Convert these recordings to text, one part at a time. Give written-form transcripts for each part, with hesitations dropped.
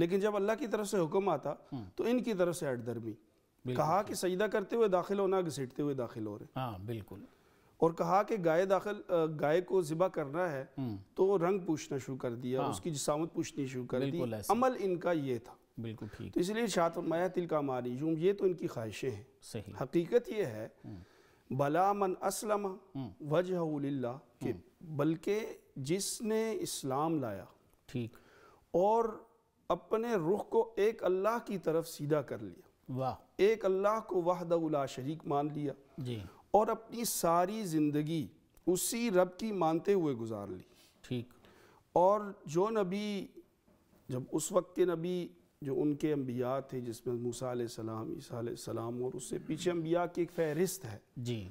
لیکن جب اللہ کی طرف سے حکم آتا تو ان کی طرف سے ہٹ درمی، کہا کہ سجدہ کرتے ہوئے داخل ہونا، گھسیٹتے ہوئے داخل ہو رہے، ہاں بالکل، اور کہا کہ گائے کو ذبح کرنا ہے تو رنگ پوچھنا شروع کر دیا، اس کی جسامت پوچھنی شروع کر دی، عمل ان کا یہ تھا، بالکل ٹھیک۔ تو اس لیے ارشاد فرمایا تلک امانیہم، یہ تو ان کی خواہشیں ہیں، صحیح، حقیقت یہ ہے بلا من اسلم وجہہ للہ، کہ بلکہ جس نے اسلام لایا ٹھیک، اور اپنے رخ کو ایک اللہ کی طرف سیدھا کر لیا، واہ، ایک اللہ کو وحدہ لا شریک مان لیا، جی، اور اپنی ساری زندگی اسی رب کی مانتے ہوئے گزار لی، ٹھیک، اور جو نبی، جب اس وقت کے نبی جو ان کے انبیاء تھے، جس میں موسیٰ علیہ السلام، عیسیٰ علیہ السلام، اور اس سے پیچھے انبیاء کی ایک فہرست ہے جی،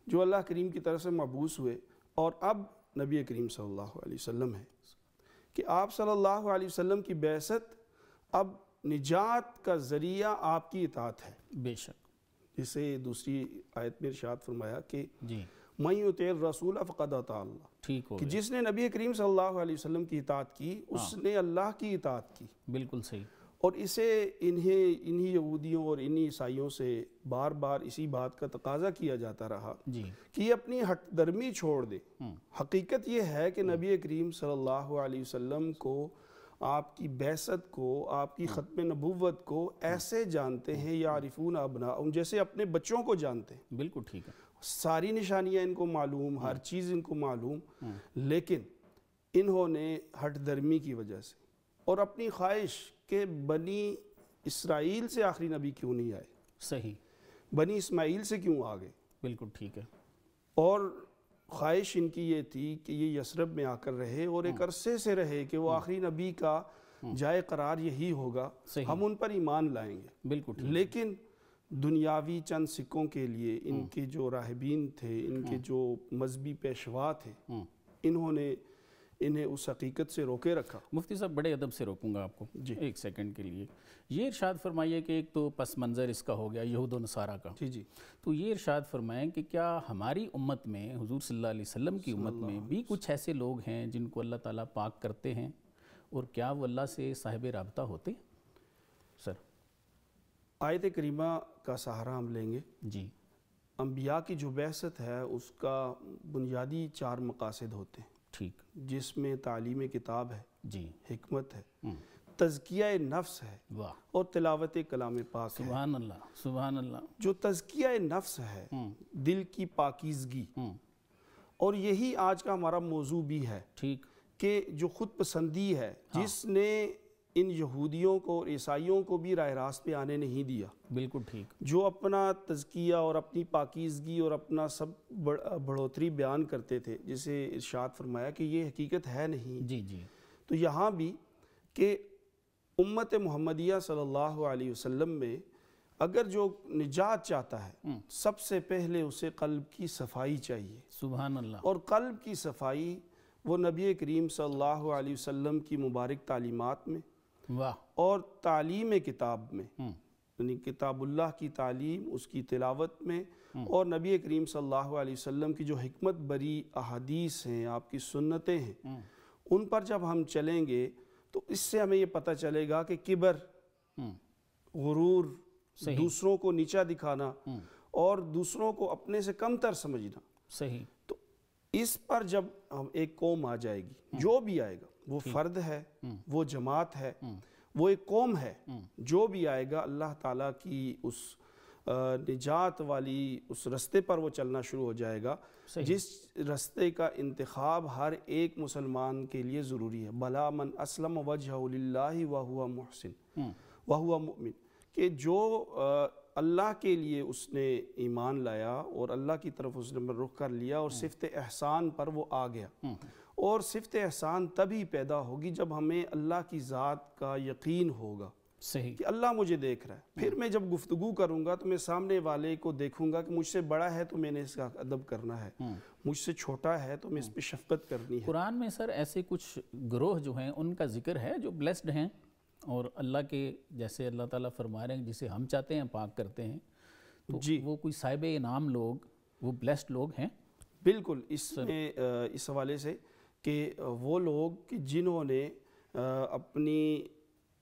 جو اللہ کریم کی طرف سے مبعوث ہوئے، اور اب نبی کریم صلی اللہ علیہ وسلم ہے، کہ آپ صلی اللہ علیہ وسلم کی بعثت اب نجات کا ذریعہ آپ کی اطاعت ہے، بے شک، جسے دوسری آیت میں ارشاد فرمایا کہ جی، مَن یُطِعِ الرَّسُولَ فَقَدْ اطاع اللہ، ٹھیک ہو کہ گیا، جس نے نبی کریم صلی اللہ علیہ وسلم کی اطاعت کی اس نے اللہ کی اطاعت کی، بالکل صحیح، اور اسے انہی یہودیوں اور انہی عیسائیوں سے بار بار اسی بات کا تقاضا کیا جاتا رہا جی، کہ یہ اپنی ہٹ درمی چھوڑ دے۔ حقیقت یہ ہے کہ نبی کریم صلی اللہ علیہ وسلم کو، آپ کی بعثت کو، آپ کی ختم نبوت کو ایسے جانتے ہیں یعرفون ابناءہم، جیسے اپنے بچوں کو جانتے ہیں، بالکل ٹھیک ہے، ساری نشانیاں ان کو معلوم، ہر چیز ان کو معلوم، لیکن انہوں نے ہٹ درمی کی وجہ سے اور اپنی خواہش کہ بنی اسرائیل سے آخری نبی کیوں نہیں آئے، صحیح، بنی اسماعیل سے کیوں آ گئے، بالکل ٹھیک ہے، اور خواہش ان کی یہ تھی کہ یہ یثرب میں آ کر رہے اور ایک عرصے سے رہے کہ وہ آخری نبی کا جائے قرار یہی ہوگا، ہم ان پر ایمان لائیں گے، بالکل ٹھیک، لیکن دنیاوی چند سکوں کے لیے ان کے جو راہبین تھے، ان کے جو مذہبی پیشوا تھے، انہوں نے انہیں اس حقیقت سے روکے رکھا۔ مفتی صاحب بڑے ادب سے روکوں گا آپ کو ایک سیکنڈ کے لیے، یہ ارشاد فرمائیے کہ ایک تو پس منظر اس کا ہو گیا یہود و نصارہ کا، جی، تو یہ ارشاد فرمائیں کہ کیا ہماری امت میں، حضور صلی اللہ علیہ وسلم کی امت میں بھی کچھ ایسے لوگ ہیں جن کو اللہ تعالیٰ پاک کرتے ہیں، اور کیا وہ اللہ سے صاحب رابطہ ہوتے ہیں؟ سر آیت کریمہ کا سہارا ہم لیں گے۔ جی، انبیاء کی جو بعثت ہے اس کا بنیادی 4 مقاصد ہوتے ہیں، ٹھیک، جس میں تعلیم کتاب ہے، جی، حکمت ہے، تزکیہ نفس ہے، واہ، اور تلاوت کلام پاک ہے۔ سبحان اللہ، سبحان اللہ، جو تزکیہ نفس ہے، دل کی پاکیزگی، اور یہی آج کا ہمارا موضوع بھی ہے، ٹھیک، کہ جو خود پسندی ہے، جس نے ان یہودیوں کو اور عیسائیوں کو بھی راہ راست پہ آنے نہیں دیا، بالکل ٹھیک، جو اپنا تزکیہ اور اپنی پاکیزگی اور اپنا سب بڑھوتری بیان کرتے تھے، جسے ارشاد فرمایا کہ یہ حقیقت ہے نہیں، جی، جی، تو یہاں بھی کہ امت محمدیہ صلی اللہ علیہ وسلم میں اگر جو نجات چاہتا ہے، سب سے پہلے اسے قلب کی صفائی چاہیے، سبحان اللہ، اور قلب کی صفائی وہ نبی کریم صلی اللہ علیہ وسلم کی مبارک تعلیمات میں، واہ، اور تعلیم کتاب میں، یعنی کتاب اللہ کی تعلیم، اس کی تلاوت میں، اور نبی کریم صلی اللہ علیہ وسلم کی جو حکمت بری احادیث ہیں، آپ کی سنتیں ہیں، ان پر جب ہم چلیں گے تو اس سے ہمیں یہ پتہ چلے گا کہ کبر، غرور، دوسروں کو نیچا دکھانا اور دوسروں کو اپنے سے کم تر سمجھنا، صحیح، تو اس پر جب ہم ایک قوم آ جائے گی، جو بھی آئے گا، وہ فرد ہے، وہ جماعت ہے، وہ ایک قوم ہے، جو بھی آئے گا اللہ تعالیٰ کی اس نجات والی اس رستے پر وہ چلنا شروع ہو جائے گا، جس رستے کا انتخاب ہر ایک مسلمان کے لیے ضروری ہے۔ بلا من اسلم وجہہ للہ وہو محسن وہو مؤمن، کہ جو اللہ کے لیے اس نے ایمان لایا اور اللہ کی طرف اس نے رخ کر لیا اور صفت احسان پر وہ آ گیا، اور صفت احسان تبھی پیدا ہوگی جب ہمیں اللہ کی ذات کا یقین ہوگا، صحیح، کہ اللہ مجھے دیکھ رہا ہے، پھر میں جب گفتگو کروں گا تو میں سامنے والے کو دیکھوں گا کہ مجھ سے بڑا ہے تو میں نے اس کا ادب کرنا ہے، مجھ سے چھوٹا ہے تو میں اس پہ شفقت کرنی ہے۔ قرآن میں سر ایسے کچھ گروہ جو ہیں ان کا ذکر ہے جو بلیسڈ ہیں، اور اللہ کے جیسے اللہ تعالیٰ فرما رہے ہیں جسے ہم چاہتے ہیں پاک کرتے ہیں، تو وہ کوئی صاحب انعام لوگ، وہ بلیسڈ لوگ ہیں؟ بالکل، اس میں اس حوالے سے کہ وہ لوگ کہ جنہوں نے اپنی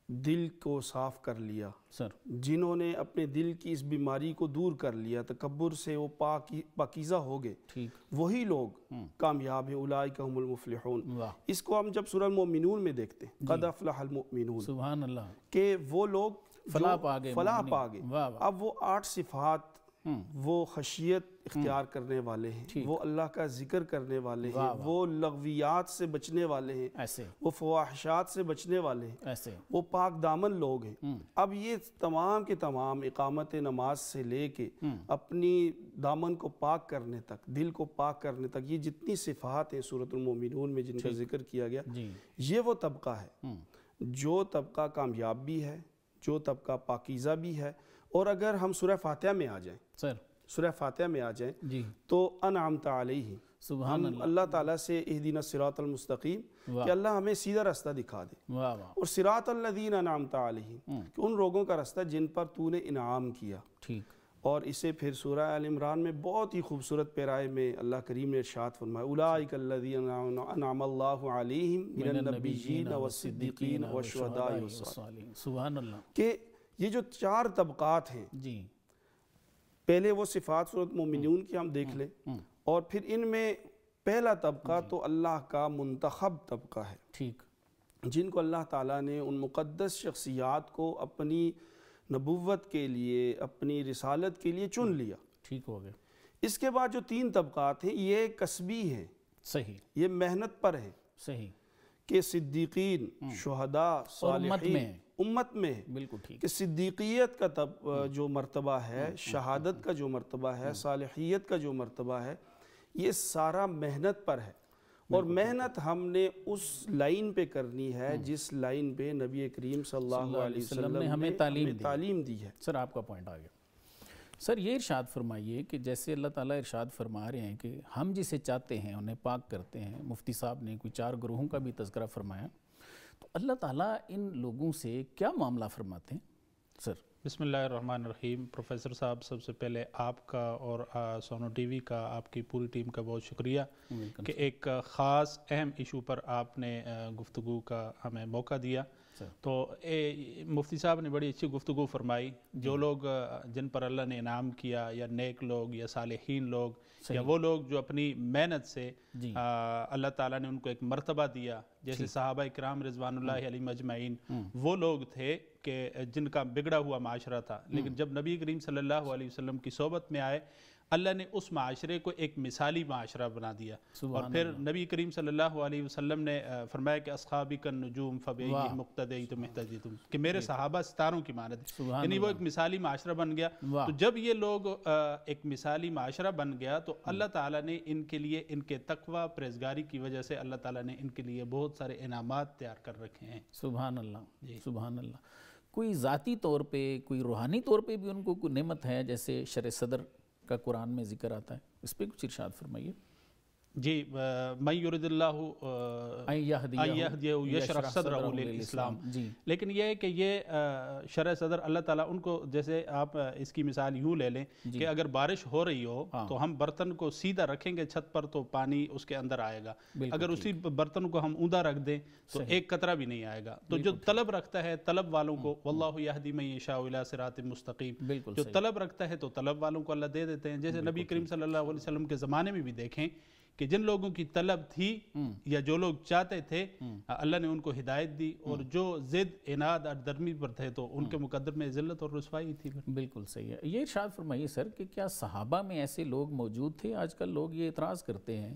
دل کو صاف کر لیا، سر جنہوں نے اپنے دل کی اس بیماری کو دور کر لیا، تکبر سے وہ پاکیزہ ہو گئے، ٹھیک، وہی لوگ کامیاب ہیں، اولئک هم المفلحون۔ واہ، اس کو ہم جب سورہ المؤمنون میں دیکھتے ہیں، قد افلح المؤمنون، سبحان اللہ، کہ وہ لوگ فلاح پا گئے، فلاح پا گئے۔ واہ واہ، اب وہ 8 صفات، وہ خشیت اختیار کرنے والے ہیں، وہ اللہ کا ذکر کرنے والے ہیں، وہ لغویات سے بچنے والے ہیں، ایسے وہ فواحشات سے بچنے والے ہیں، ایسے وہ پاک دامن لوگ ہیں۔ اب یہ تمام کے تمام اقامت نماز سے لے کے اپنی دامن کو پاک کرنے تک، دل کو پاک کرنے تک، یہ جتنی صفات ہیں سورۃ المؤمنون میں جن کا ذکر کیا گیا، یہ وہ طبقہ ہے جو طبقہ کامیاب بھی ہے، جو طبقہ پاکیزہ بھی ہے۔ اور اگر ہم سورہ فاتحہ میں آ جائیں، سر سورہ فاتحہ میں آ جائیں جی، تو انعمت علیہم، سبحان ہم اللہ تعالیٰ سے اہدنا الصراط المستقیم کہ اللہ ہمیں سیدھا راستہ دکھا دے، واہ واہ، اور صراط الذین انعمت علیہم کہ ان لوگوں کا راستہ جن پر تو نے انعام کیا۔ ٹھیک، اور اسے پھر سورہ آل عمران میں بہت ہی خوبصورت پیرائے میں اللہ کریم نے ارشاد فرمایا، اولئک الذین انعم اللہ علیہم من النبیین والصدیقین والشہداء والصالحین۔ سبحان اللہ، کہ یہ جو 4 طبقات ہیں، جی، پہلے وہ صفات سورۃ مومنون کی ہم دیکھ لیں، اور پھر ان میں پہلا طبقہ تو اللہ کا منتخب طبقہ ہے، ٹھیک، جن کو اللہ تعالیٰ نے ان مقدس شخصیات کو اپنی نبوت کے لیے، اپنی رسالت کے لیے چن لیا۔ ٹھیک ہو گیا، اس کے بعد جو 3 طبقات ہیں یہ کسبی ہیں، صحیح، یہ محنت پر ہیں، صحیح، کہ صدیقین، شہداء، صالحین، امت میں ہے، بالکل ٹھیک، کہ صدیقیت کا جو مرتبہ ہے، شہادت کا جو مرتبہ ہے، صالحیت کا جو مرتبہ ہے، یہ سارا محنت پر ہے۔ اور محنت ہم نے اس لائن پہ کرنی ہے جس لائن پہ نبی کریم صلی اللہ علیہ وسلم نے ہمیں تعلیم دی ہے۔ سر آپ کا پوائنٹ آ گیا۔ سر یہ ارشاد فرمائیے کہ جیسے اللہ تعالیٰ ارشاد فرما رہے ہیں کہ ہم جسے چاہتے ہیں انہیں پاک کرتے ہیں، مفتی صاحب نے کوئی 4 گروہوں کا بھی تذکرہ فرمایا، تو اللہ تعالیٰ ان لوگوں سے کیا معاملہ فرماتے ہیں؟ سر بسم اللہ الرحمن الرحیم۔ پروفیسر صاحب، سب سے پہلے آپ کا اور سونو ٹی وی کا، آپ کی پوری ٹیم کا بہت شکریہ کہ ایک خاص اہم ایشو پر آپ نے گفتگو کا ہمیں موقع دیا۔ تو مفتی صاحب نے بڑی اچھی گفتگو فرمائی۔ جو لوگ جن پر اللہ نے انعام کیا، یا نیک لوگ یا صالحین لوگ، یا وہ لوگ جو اپنی محنت سے اللہ تعالیٰ نے ان کو ایک مرتبہ دیا، جیسے صحابہ اکرام رضوان اللہ علیہم اجمعین، وہ لوگ تھے کہ جن کا بگڑا ہوا معاشرہ تھا، لیکن جب نبی کریم صلی اللہ علیہ وسلم کی صحبت میں آئے، اللہ نے اس معاشرے کو ایک مثالی معاشرہ بنا دیا۔ اور پھر نبی کریم صلی اللہ علیہ وسلم نے فرمایا کہ اصحابی کالنجوم فبأیہم اقتدیتم اہتدیتم، کہ میرے صحابہ ستاروں کی مانند، یعنی وہ ایک مثالی معاشرہ بن گیا۔ تو جب یہ لوگ ایک مثالی معاشرہ بن گیا تو اللہ تعالیٰ نے ان کے لیے، ان کے تقوی پرہیزگاری کی وجہ سے اللہ تعالیٰ نے ان کے لیے بہت سارے انعامات تیار کر رکھے ہیں۔ سبحان اللہ، سبحان اللہ۔ کوئی ذاتی طور پہ، کوئی روحانی طور پہ بھی ان کو کوئی نعمت ہے، جیسے شرح صدر کا قرآن میں ذکر آتا ہے، اس پہ کچھ ارشاد فرمائیے۔ جی، من یرد اللہ ان یہدیہ یشرح صدرہ للاسلام۔ لیکن یہ ہے کہ یہ شرح صدر اللہ تعالیٰ ان کو، جیسے آپ اس کی مثال یوں لے لیں کہ اگر بارش ہو رہی ہو تو ہم برتن کو سیدھا رکھیں گے چھت پر تو پانی اس کے اندر آئے گا، اگر اسی برتن کو ہم اوندا رکھ دیں تو ایک قطرہ بھی نہیں آئے گا۔ تو جو طلب رکھتا ہے طلب والوں کو، واللہ یہدی من یشاء الی صراط مستقیم، جو طلب رکھتا ہے تو طلب والوں کو اللہ دے دیتے ہیں۔ جیسے نبی کریم صلی اللہ علیہ وسلم کے زمانے میں بھی دیکھیں کہ جن لوگوں کی طلب تھی یا جو لوگ چاہتے تھے، اللہ نے ان کو ہدایت دی، اور جو ضد، عناد اور درمی پر تھے تو ان کے مقدر میں ذلت اور رسوائی تھی۔ بالکل صحیح ہے۔ یہ ارشاد فرمائیے سر کہ کیا صحابہ میں ایسے لوگ موجود تھے؟ آج کل لوگ یہ اعتراض کرتے ہیں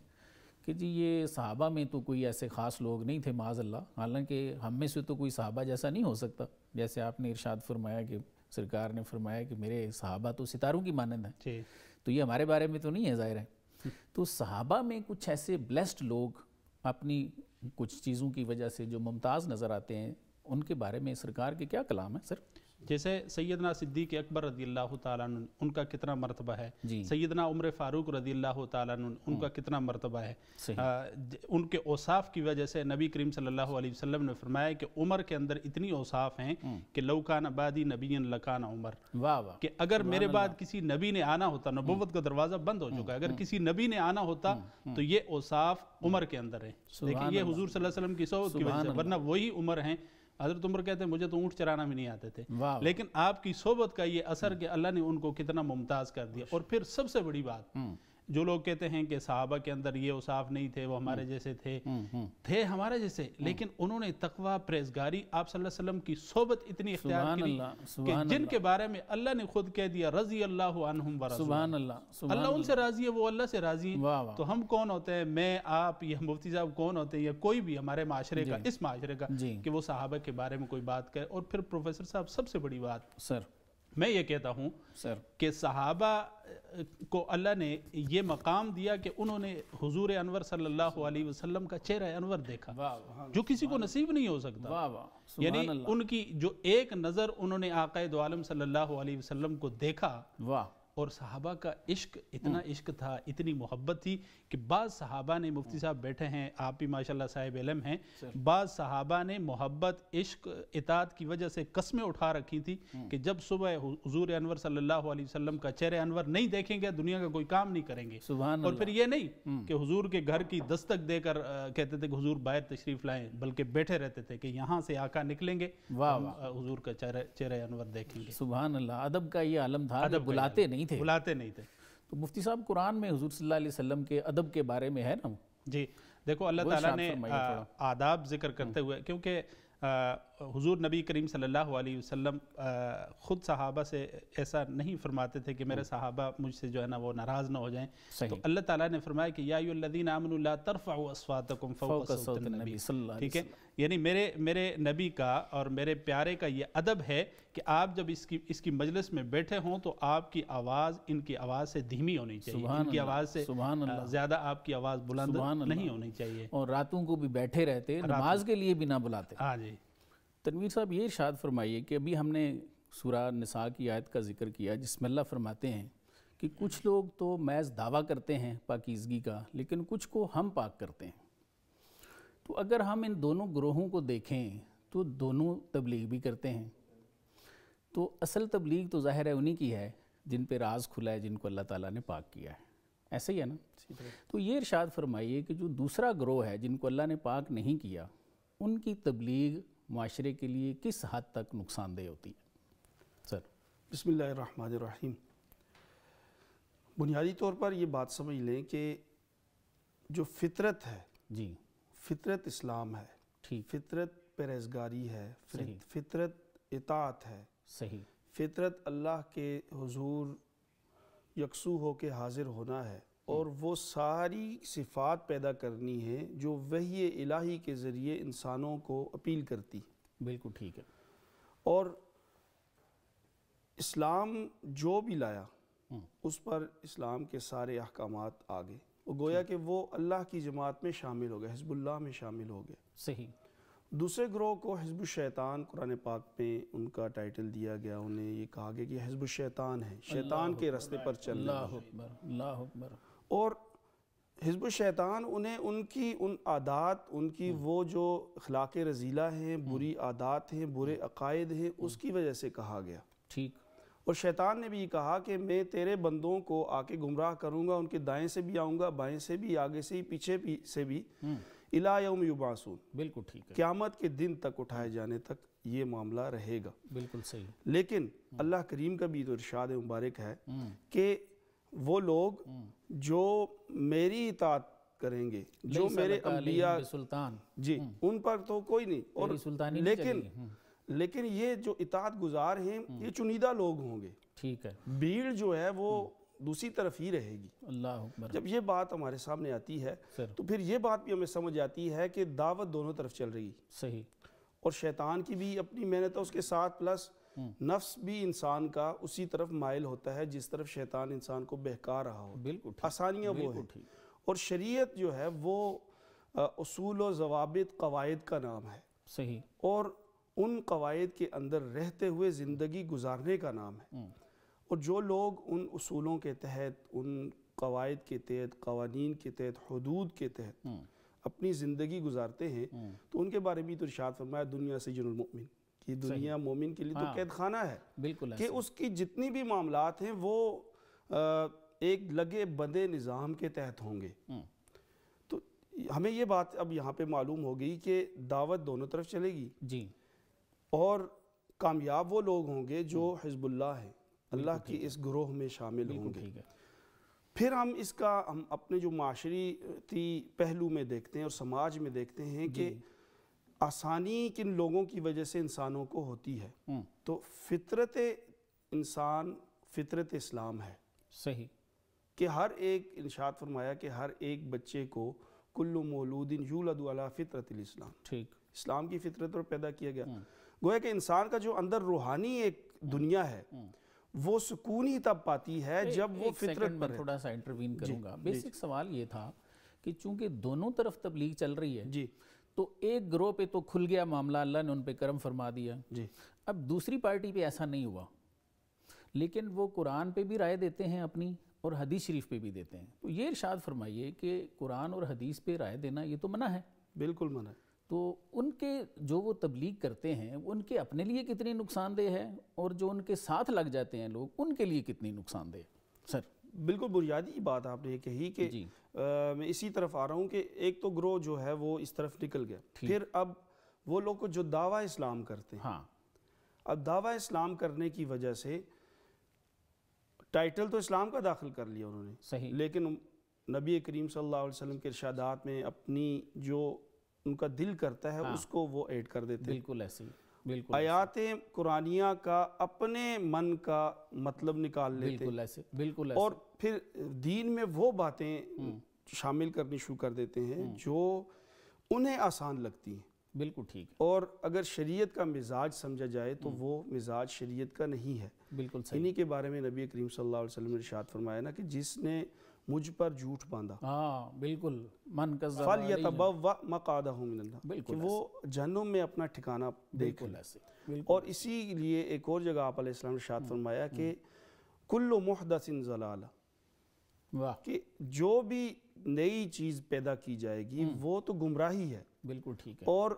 کہ جی یہ صحابہ میں تو کوئی ایسے خاص لوگ نہیں تھے معاذ اللہ، حالانکہ ہم میں سے تو کوئی صحابہ جیسا نہیں ہو سکتا، جیسے آپ نے ارشاد فرمایا کہ سرکار نے فرمایا کہ میرے صحابہ تو ستاروں کی مانند ہیں، تو یہ ہمارے بارے میں تو نہیں ہے ظاہر ہے۔ تو صحابہ میں کچھ ایسے بلیسڈ لوگ اپنی کچھ چیزوں کی وجہ سے جو ممتاز نظر آتے ہیں، ان کے بارے میں سرکار کے کیا کلام ہے سر؟ جیسے سیدنا صدیق اکبر رضی اللہ تعالیٰ عنہ، ان کا کتنا مرتبہ ہے، سیدنا عمر فاروق رضی اللہ تعالیٰ عنہ، ان کا کتنا مرتبہ ہے۔ ان کے اوصاف کی وجہ سے نبی کریم صلی اللہ علیہ وسلم نے فرمایا کہ عمر کے اندر اتنی اوصاف ہیں کہ لو کان بعدی نبی لکان عمر، کہ اگر میرے بعد کسی نبی نے آنا ہوتا، نبوت کا دروازہ بند ہو چکا ہے، اگر کسی نبی نے آنا ہوتا تو یہ اوصاف عمر کے اندر ہیں۔ لیکن یہ حضور صلی اللہ علیہ وسلم کی صحبت کی وجہ سے، ورنہ وہی عمر ہیں حضرت عمر کہتے ہیں مجھے تو اونٹ چرانا بھی نہیں آتے تھے، لیکن آپ کی صحبت کا یہ اثر کہ اللہ نے ان کو کتنا ممتاز کر دیا۔ اور پھر سب سے بڑی بات، جو لوگ کہتے ہیں کہ صحابہ کے اندر یہ اوصاف نہیں تھے، وہ ہمارے جیسے تھے ہمارے جیسے، لیکن انہوں نے تقوی، پرہیزگاری، آپ صلی اللہ علیہ وسلم کی صحبت اتنی اختیار کی کہ جن کے بارے میں اللہ نے خود کہہ دیا رضی اللہ عنہم ورضوا، اللہ ان سے راضی ہے، وہ اللہ سے راضی ہیں۔ تو ہم کون ہوتے ہیں، میں، آپ، یا مفتی صاحب کون ہوتے ہیں، یا کوئی بھی ہمارے معاشرے کا، اس معاشرے کا، کہ وہ صحابہ کے بارے میں کوئی بات کرے۔ اور پھر پروفیسر صاحب سب سے بڑی بات سر میں یہ کہتا ہوں کہ صحابہ کو اللہ نے یہ مقام دیا کہ انہوں نے حضور انور صلی اللہ علیہ وسلم کا چہرہ انور دیکھا، جو کسی کو نصیب نہیں ہو سکتا۔ یعنی ان کی جو ایک نظر انہوں نے آقا دو عالم صلی اللہ علیہ وسلم کو دیکھا، اور صحابہ کا عشق، اتنا عشق تھا، اتنی محبت تھی کہ بعض صحابہ نے، مفتی صاحب بیٹھے ہیں، آپ بھی ماشاءاللہ صاحب علم ہیں، بعض صحابہ نے محبت، عشق، اطاعت کی وجہ سے قسمیں اٹھا رکھی تھی کہ جب صبح حضور انور صلی اللہ علیہ وسلم کا چہرہ انور نہیں دیکھیں گے دنیا کا کوئی کام نہیں کریں گے۔ اور پھر یہ نہیں کہ حضور کے گھر کی دستک دے کر کہتے تھے کہ حضور باہر تشریف لائیں، بلکہ بیٹھے رہتے تھے کہ یہاں سے آقا نکلیں گے حضور کا چہرہ انور دیکھیں گے۔ سبحان اللہ، ادب کا یہ عالم تھا، بلاتے نہیں تھے۔ تو مفتی صاحب قرآن میں حضور صلی اللہ علیہ وسلم کے ادب کے بارے میں ہے نا؟ جی دیکھو، اللہ تعالیٰ نے آداب ذکر کرتے ہوئے، کیونکہ حضور نبی کریم صلی اللہ علیہ وسلم خود صحابہ سے ایسا نہیں فرماتے تھے کہ میرے صحابہ مجھ سے جو ہے نا وہ ناراض نہ ہو جائیں، تو اللہ تعالیٰ نے فرمایا کہ یا ایھا الذین آمنوا لا ترفعوا اصواتکم فوق صوت النبی، ٹھیک ہے؟ یعنی میرے نبی کا اور میرے پیارے کا یہ ادب ہے کہ آپ جب اس کی مجلس میں بیٹھے ہوں تو آپ کی آواز ان کی آواز سے دھیمی ہونی چاہیے، ان کی آواز سے زیادہ آپ کی آواز بلند نہیں ہونی چاہیے، اور راتوں کو بھی بیٹھے رہتے، نماز کے لیے بھی نہ بلاتے۔ ہاں جی تنویر صاحب، یہ ارشاد فرمائیے کہ ابھی ہم نے سورہ نساء کی آیت کا ذکر کیا جس میں اللہ فرماتے ہیں کہ کچھ لوگ تو محض دعویٰ کرتے ہیں پاکیزگی کا، لیکن کچھ کو ہم پاک کرتے ہیں۔ تو اگر ہم ان دونوں گروہوں کو دیکھیں تو دونوں تبلیغ بھی کرتے ہیں، تو اصل تبلیغ تو ظاہر ہے انہی کی ہے جن پہ راز کھلا ہے، جن کو اللہ تعالیٰ نے پاک کیا ہے، ایسا ہی ہے نا؟ تو یہ ارشاد فرمائیے کہ جو دوسرا گروہ ہے جن کو اللہ نے پاک نہیں کیا، ان کی تبلیغ معاشرے کے لیے کس حد تک نقصان دہ ہوتی ہے؟ سر بسم اللہ الرحمن الرحیم۔ بنیادی طور پر یہ بات سمجھ لیں کہ جو فطرت ہے، جی فطرت اسلام ہے، ٹھیک، فطرت پرہیزگاری ہے، فطرت اطاعت ہے، صحیح، فطرت اللہ کے حضور یکسو ہو کے حاضر ہونا ہے، اور وہ ساری صفات پیدا کرنی ہے جو وحی الہی کے ذریعے انسانوں کو اپیل کرتی۔ بالکل ٹھیک ہے۔ اور اسلام جو بھی لایا اس پر اسلام کے سارے احکامات آگے، وہ گویا کہ وہ اللہ کی جماعت میں شامل ہو گئے، حزب اللہ میں شامل ہو گئے۔ صحیح۔ دوسرے گروہ کو حزب الشیطان قرآن پاک میں ان کا ٹائٹل دیا گیا، انہیں یہ کہا گیا کہ حزب الشیطان ہے، شیطان کے راستے پر چل رہے ہیں۔ اللہ اکبر، اللہ اکبر۔ اور حزب الشیطان انہیں ان عادات، ان کی وہ جو اخلاق رذیلہ ہیں، بری عادات ہیں، برے عقائد ہیں، اس کی وجہ سے کہا گیا۔ ٹھیک۔ اور شیطان نے بھی کہا کہ میں تیرے بندوں کو آ کے گمراہ کروں گا، ان کے دائیں سے بھی آؤں گا، بائیں سے بھی، آگے سے ہی، پیچھے سے بھی، الی یوم یبعثون، بالکل ٹھیک ہے، قیامت کے دن تک، اٹھائے جانے تک یہ معاملہ رہے گا۔ بالکل صحیح۔ لیکن اللہ کریم کا بھی تو ارشاد مبارک ہے کہ وہ لوگ جو میری اطاعت کریں گے، جو میرے انبیاء، سلطان، جی ان پر تو کوئی نہیں، اور لیکن یہ جو اطاعت گزار ہیں یہ چنیدہ لوگ ہوں گے، ٹھیک ہے، بھیڑ جو ہے وہ دوسری طرف ہی رہے گی۔ اللہ اکبر۔ جب یہ بات ہمارے سامنے آتی ہے تو پھر یہ بات بھی ہمیں سمجھ آتی ہے کہ دعوت دونوں طرف چل رہی، صحیح، اور شیطان کی بھی اپنی محنت ہے اس کے ساتھ، پلس نفس بھی انسان کا اسی طرف مائل ہوتا ہے جس طرف شیطان انسان کو بہکا رہا ہو۔ بالکل، آسانیاں وہ ہیں، اور شریعت جو ہے وہ اصول و ضوابط، قواعد کا نام ہے، صحیح، اور ان قواعد کے اندر رہتے ہوئے زندگی گزارنے کا نام ہے۔ اور جو لوگ ان اصولوں کے تحت، ان قواعد کے تحت، قوانین کے تحت، حدود کے تحت اپنی زندگی گزارتے ہیں تو ان کے بارے میں تو ارشاد فرمایا دنیا سجن المؤمن، کہ دنیا مومن کے لیے تو قید خانہ ہے، بالکل، کہ اس کی جتنی بھی معاملات ہیں وہ ایک لگے بندے نظام کے تحت ہوں گے۔ تو ہمیں یہ بات اب یہاں پہ معلوم ہو گئی کہ دعوت دونوں طرف چلے گی، جی، اور کامیاب وہ لوگ ہوں گے جو حزب اللہ ہیں، اللہ کی اس گروہ میں شامل ہوں گے۔ پھر ہم اس کا ہم اپنے جو معاشرتی پہلو میں دیکھتے ہیں اور سماج میں دیکھتے ہیں کہ آسانی کن لوگوں کی وجہ سے انسانوں کو ہوتی ہے، تو فطرت انسان فطرت اسلام ہے۔ صحیح، کہ ہر ایک، ارشاد فرمایا کہ ہر ایک بچے کو کل مولود یولد علی فطرت الاسلام، ٹھیک، اسلام کی فطرت پر پیدا کیا گیا۔ گویا کہ انسان کا جو اندر روحانی ایک دنیا ہے وہ سکون ہی تب پاتی ہے جب وہ فطرت پر ہے۔ تھوڑا سا انٹروین کروں گا۔ بیسک سوال یہ تھا کہ چونکہ دونوں طرف تبلیغ چل رہی ہے جی، تو ایک گروہ پہ تو کھل گیا معاملہ، اللہ نے ان پہ کرم فرما دیا، جی، اب دوسری پارٹی پہ ایسا نہیں ہوا، لیکن وہ قرآن پہ بھی رائے دیتے ہیں اپنی اور حدیث شریف پہ بھی دیتے ہیں۔ تو یہ ارشاد فرمائیے کہ قرآن اور حدیث پہ رائے دینا یہ تو منع ہے، بالکل منع ہے۔ تو ان کے جو وہ تبلیغ کرتے ہیں ان کے اپنے لیے کتنی نقصان دہ ہے، اور جو ان کے ساتھ لگ جاتے ہیں لوگ ان کے لیے کتنی نقصان دہ؟ سر بالکل بنیادی بات آپ نے یہ کہی کہ میں اسی طرف آ رہا ہوں کہ ایک تو گروہ جو ہے وہ اس طرف نکل گیا، پھر اب وہ لوگ جو دعویٰ اسلام کرتے ہیں، اب دعویٰ اسلام کرنے کی وجہ سے ٹائٹل تو اسلام کا داخل کر لیا انہوں نے، صحیح، لیکن نبی کریم صلی اللہ علیہ وسلم کے ارشادات میں اپنی جو ان کا دل کرتا ہے اس کو وہ ایڈ کر دیتے ہیں۔ بالکل ایسے ہی، بالکل آیات قرآنیہ کا اپنے من کا مطلب نکال لیتے ہیں، بالکل ایسے، بالکل ایسے، اور پھر دین میں وہ باتیں شامل کرنی شروع کر دیتے ہیں جو انہیں آسان لگتی ہیں۔ بالکل ٹھیک، اور اگر شریعت کا مزاج سمجھا جائے تو وہ مزاج شریعت کا نہیں ہے۔ بالکل صحیح، انہی کے بارے میں نبی کریم صلی اللہ علیہ وسلم نے ارشاد فرمایا نا کہ جس نے مجھ پر جھوٹ باندھا، بالکل، من کذب فَلْيَتَبَوَّأْ مَقْعَدَهُ مِنَ النَّارِ، کہ وہ جہنم میں اپنا ٹھکانہ دیکھ لے۔ اور اسی لیے ایک اور جگہ آپ علیہ السلام نے ارشاد فرمایا کہ کُلُّ مُحْدَثٍ ضَلَالَةٌ، کہ جو بھی نئی چیز پیدا کی جائے گی وہ تو گمراہی ہے، بالکل ٹھیک ہے، اور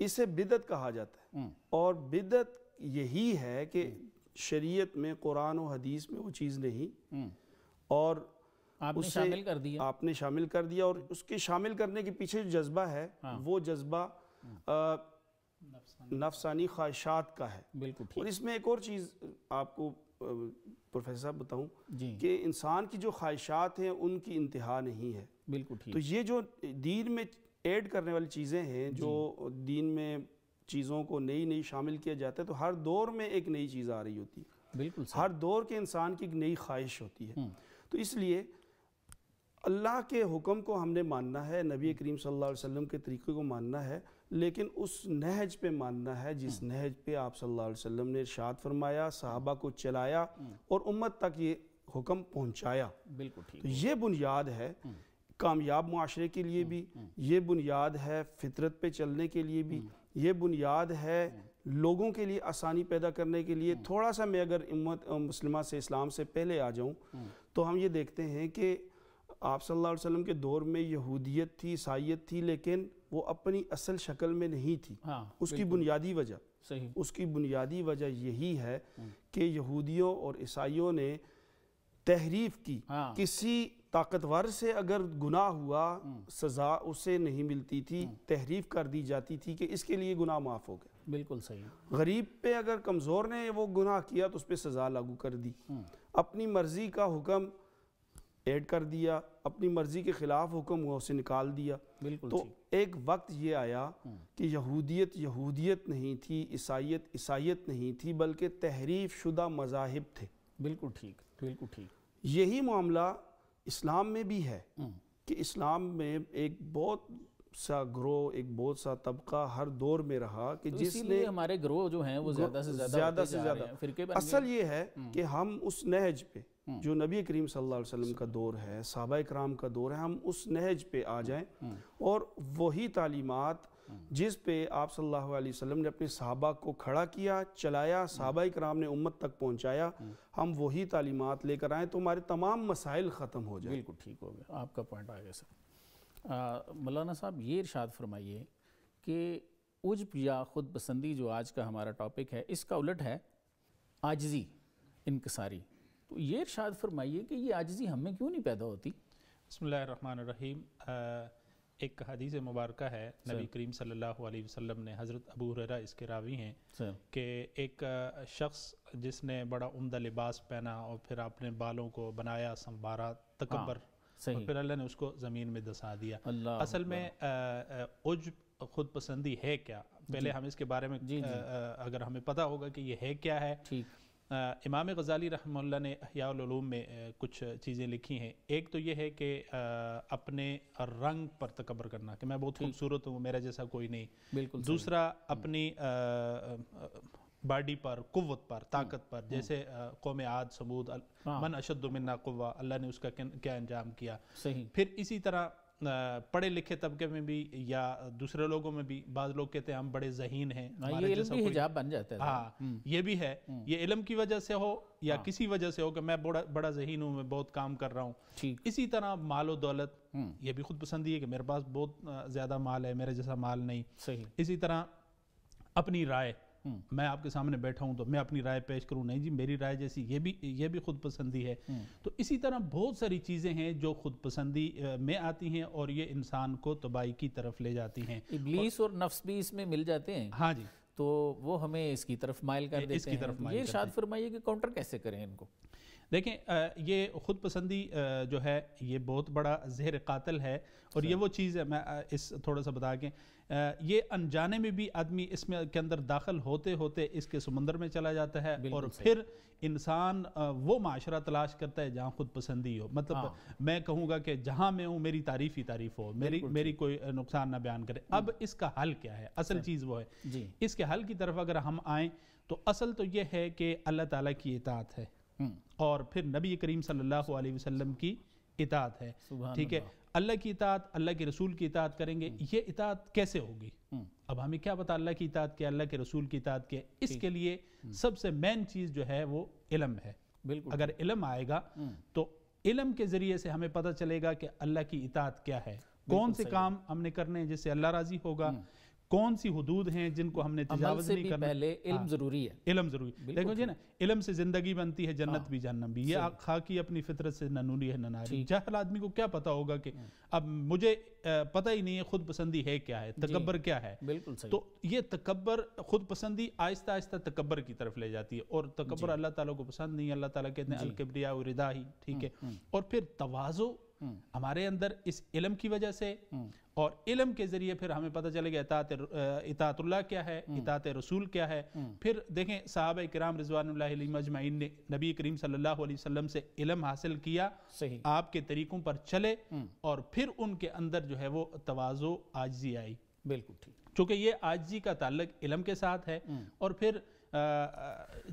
اسے بدعت کہا جاتا ہے۔ اور بدعت یہی ہے کہ شریعت میں قرآن و حدیث میں وہ چیز نہیں، اور آپ نے شامل کر دیا، آپ نے شامل کر دیا، اور اس کے شامل کرنے کے پیچھے جو جذبہ ہے وہ جذبہ نفسانی خواہشات کا ہے۔ بالکل ٹھیک، اور اس میں ایک اور چیز آپ کو پروفیسر صاحب بتاؤں جی، کہ انسان کی جو خواہشات ہیں ان کی انتہا نہیں ہے۔ بالکل ٹھیک، تو یہ جو دین میں ایڈ کرنے والی چیزیں ہیں، جو دین میں چیزوں کو نئی نئی شامل کیا جاتا ہے، تو ہر دور میں ایک نئی چیز آ رہی ہوتی ہے، بالکل ہر دور کے انسان کی ایک نئی خواہش ہوتی ہے۔ تو اس لیے اللہ کے حکم کو ہم نے ماننا ہے، نبی کریم صلی اللہ علیہ وسلم کے طریقے کو ماننا ہے، لیکن اس نہج پہ ماننا ہے جس نہج پہ آپ صلی اللہ علیہ وسلم نے ارشاد فرمایا، صحابہ کو چلایا اور امت تک یہ حکم پہنچایا۔ بالکل ٹھیک، تو یہ بنیاد ہے کامیاب معاشرے کے لیے بھی، یہ بنیاد ہے فطرت پہ چلنے کے لیے بھی، یہ بنیاد ہے لوگوں کے لیے آسانی پیدا کرنے کے لیے۔ تھوڑا سا میں اگر امت مسلمہ سے، اسلام سے پہلے آ جاؤں تو ہم یہ دیکھتے ہیں کہ آپ صلی اللہ علیہ وسلم کے دور میں یہودیت تھی، عیسائیت تھی، لیکن وہ اپنی اصل شکل میں نہیں تھی۔ اس کی بنیادی وجہ، اس کی بنیادی وجہ یہی ہے کہ یہودیوں اور عیسائیوں نے تحریف کی، کسی طاقتور سے اگر گناہ ہوا سزا اسے نہیں ملتی تھی، تحریف کر دی جاتی تھی کہ اس کے لیے گناہ معاف ہو گیا۔ بالکل صحیح، غریب پہ اگر کمزور نے وہ گناہ کیا تو اس پہ سزا لاگو کر دی، اپنی مرضی کا حکم ایڈ کر دیا، اپنی مرضی کے خلاف حکم ہوا اسے نکال دیا۔ تو ایک وقت یہ آیا کہ یہودیت یہودیت نہیں تھی، عیسائیت عیسائیت نہیں تھی، بلکہ تحریف شدہ مذاہب تھے۔ بالکل ٹھیک، بالکل ٹھیک، یہی معاملہ اسلام میں بھی ہے کہ اسلام میں ایک بہت سا گروہ، ایک بہت سا طبقہ ہر دور میں رہا کہ جس نے، ہمارے گروہ جو ہیں وہ زیادہ سے زیادہ فرقے بن گئے۔ اصل یہ ہے کہ ہم اس نہج پہ جو نبی کریم صلی اللہ علیہ وسلم کا دور ہے، صحابہ کرام کا دور ہے، ہم اس نہج پہ آ جائیں اور وہی تعلیمات جس پہ آپ صلی اللہ علیہ وسلم نے اپنے صحابہ کو کھڑا کیا، چلایا، صحابہ کرام نے امت تک پہنچایا، ہم وہی تعلیمات لے کر آئیں تو ہمارے تمام مسائل ختم ہو جائیں۔ بالکل ٹھیک ہو گیا، آپ کا پوائنٹ آ گیا سر۔ مولانا صاحب یہ ارشاد فرمائیے کہ عجب یا خود پسندی جو آج کا ہمارا ٹاپک ہے، اس کا الٹ ہے عاجزی، انکساری، تو یہ ارشاد فرمائیے کہ یہ عاجزی ہم میں کیوں نہیں پیدا ہوتی؟ بسم اللہ الرحمن الرحیم۔ ایک حدیث مبارکہ ہے نبی کریم صلی اللہ علیہ وسلم نے، حضرت ابو ہریرہ اس کے راوی ہیں، کہ ایک شخص جس نے بڑا عمدہ لباس پہنا اور پھر اپنے بالوں کو بنایا سنوارا، تکبر، اور پھر اللہ نے اس کو زمین میں دسا دیا۔ اصل میں عجب، خود پسندی ہے کیا؟ پہلے ہم اس کے بارے میں اگر ہمیں پتہ ہوگا کہ یہ ہے کیا ہے۔ امام غزالی رحمہ اللہ نے احیاء العلوم میں کچھ چیزیں لکھی ہیں۔ ایک تو یہ ہے کہ اپنے رنگ پر تکبر کرنا، کہ میں بہت خوبصورت ہوں، میرا جیسا کوئی نہیں۔ دوسرا اپنی باڈی پر، قوت پر، طاقت پر، جیسے قوم عاد سمود، من اشد منا قوہ، اللہ نے اس کا کیا انجام کیا۔ پھر اسی طرح پڑھے لکھے طبقے میں بھی یا دوسرے لوگوں میں بھی بعض لوگ کہتے ہیں ہم بڑے ذہین ہیں، یہ علم بھی حجاب بن جاتا ہے۔ ہاں، یہ بھی ہے، یہ علم کی وجہ سے ہو یا کسی وجہ سے ہو کہ میں بڑا ذہین ہوں، میں بہت کام کر رہا ہوں۔ اسی طرح مال و دولت، یہ بھی خود پسندی ہے کہ میرے پاس بہت زیادہ مال ہے، میرے جیسا مال نہیں۔ اسی طرح اپنی رائے، میں آپ کے سامنے بیٹھا ہوں تو میں اپنی رائے پیش کروں، نہیں جی میری رائے جیسی، یہ بھی خود پسندی ہے۔ تو اسی طرح بہت ساری چیزیں ہیں جو خود پسندی میں آتی ہیں اور یہ انسان کو تباہی کی طرف لے جاتی ہیں۔ ابلیس اور نفس بھی اس میں مل جاتے ہیں۔ ہاں جی، تو وہ ہمیں اس کی طرف مائل کر دیتے ہیں۔ یہ ارشاد فرمائیے کہ کاؤنٹر کیسے کریں ان کو؟ دیکھیں، یہ خود پسندی جو ہے یہ بہت بڑا زہر قاتل ہے، اور یہ وہ چیز ہے، میں اس تھوڑا سا بتا کے، یہ انجانے میں بھی آدمی اس میں کے اندر داخل ہوتے ہوتے اس کے سمندر میں چلا جاتا ہے، اور پھر انسان وہ معاشرہ تلاش کرتا ہے جہاں خود پسندی ہو۔ مطلب میں کہوں گا کہ جہاں میں ہوں میری تعریف ہی تعریف ہو، میری کوئی نقصان نہ بیان کرے۔ اب اس کا حل کیا ہے؟ اصل چیز وہ ہے، اس کے حل کی طرف اگر ہم آئیں تو اصل تو یہ ہے کہ اللہ تعالیٰ کی اطاعت ہے، اور پھر نبی کریم صلی اللہ علیہ وسلم کی اطاعت ہے۔ ٹھیک ہے، اللہ کی اطاعت، اللہ کے رسول کی اطاعت کریں گے۔ یہ اطاعت کیسے ہوگی؟ اب ہمیں کیا پتا اللہ کی اطاعت کیا، اللہ کے رسول کی اطاعت کیا؟ اس کے لیے سب سے مین چیز جو ہے وہ علم ہے۔ اگر علم آئے گا تو علم کے ذریعے سے ہمیں پتہ چلے گا کہ اللہ کی اطاعت کیا ہے، کون سے کام ہم نے کرنے ہیں جس سے اللہ راضی ہوگا، کون سی حدود ہیں جن کو ہم نے تجاوز نہیں کرنا۔ پہلے علم ضروری ہے، علم ضروری۔ دیکھو جی نا، علم سے زندگی بنتی ہے، جنت بھی جہنم بھی۔ یہ خاکی اپنی فطرت سے نہ نوری ہے نہ ناری۔ جاہل آدمی کو کیا پتا ہوگا کہ اب مجھے پتہ ہی نہیں ہے خود پسندی ہے کیا ہے، تکبر کیا ہے۔ تو یہ تکبر، خود پسندی آہستہ آہستہ تکبر کی طرف لے جاتی ہے، اور تکبر اللہ تعالیٰ کو پسند نہیں۔ اللہ تعالیٰ کہتے ہیں الکبریاء ردائی، ٹھیک ہے۔ اور پھر تواضع ہمارے اندر اس علم کی وجہ سے، اور علم کے ذریعے پھر ہمیں پتہ چلے گا اطاعت اللہ کیا ہے، اطاعت رسول کیا ہے۔ پھر دیکھیں صحابہ کرام رضوان اللہ علیہم اجمعین نے نبی کریم صلی اللہ علیہ وسلم سے علم حاصل کیا، آپ کے طریقوں پر چلے، اور پھر ان کے اندر جو ہے وہ تواضع، عاجزی آئی۔ بالکل ٹھیک، چونکہ یہ عاجزی کا تعلق علم کے ساتھ ہے۔ اور پھر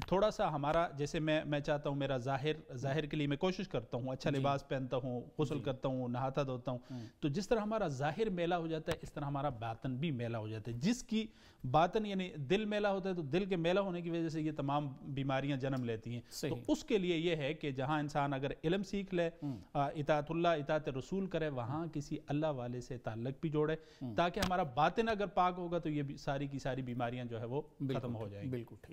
تھوڑا سا ہمارا، جیسے میں چاہتا ہوں میرا ظاہر کے لیے میں کوشش کرتا ہوں، اچھا لباس پہنتا ہوں، غسل کرتا ہوں، نہاتا دھوتا ہوں، تو جس طرح ہمارا ظاہر میلا ہو جاتا ہے اس طرح ہمارا باطن بھی میلا ہو جاتا ہے۔ جس کی باطن یعنی دل میلا ہوتا ہے، تو دل کے میلا ہونے کی وجہ سے یہ تمام بیماریاں جنم لیتی ہیں۔ تو اس کے لیے یہ ہے کہ جہاں انسان اگر علم سیکھ لے، اطاعت اللہ، اطاعت رسول کرے، وہاں کسی اللہ والے سے تعلق بھی جوڑے، تاکہ ہمارا باطن اگر پاک ہوگا تو یہ ساری کی ساری بیماریاں جو ہے وہ ختم ہو جائیں گی۔ بالکل ٹھیک۔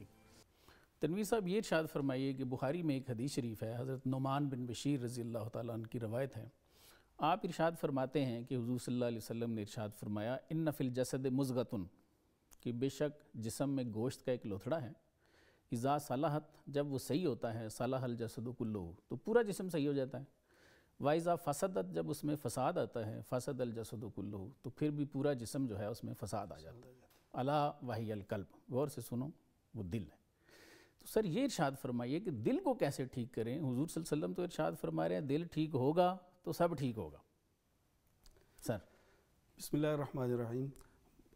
تنویر صاحب، یہ ارشاد فرمائیے کہ بخاری میں ایک حدیث شریف ہے، حضرت نعمان بن بشیر رضی اللہ تعالیٰ عنہ کی روایت ہے۔ آپ ارشاد فرماتے ہیں کہ حضور صلی اللہ علیہ وسلم نے ارشاد فرمایا، ان فی الجسد مضغۃ، کہ بے شک جسم میں گوشت کا ایک لوتھڑا ہے، اذا صلحت، جب وہ صحیح ہوتا ہے، صلح الجسد کلہ، تو پورا جسم صحیح ہو جاتا ہے، واذا فسدت، جب اس میں فساد آتا ہے، فسد الجسد کلہ، تو پھر بھی پورا جسم جو ہے اس میں فساد آ جاتا ہے۔ الا وہی القلب، غور سے سنو، وہ دل ہے۔ تو سر یہ ارشاد فرمائیے کہ دل کو کیسے ٹھیک کریں؟ حضور صلی اللہ علیہ وسلم تو ارشاد فرما رہے ہیں دل ٹھیک ہوگا تو سب ٹھیک ہوگا۔ سر بسم اللہ الرحمن الرحیم،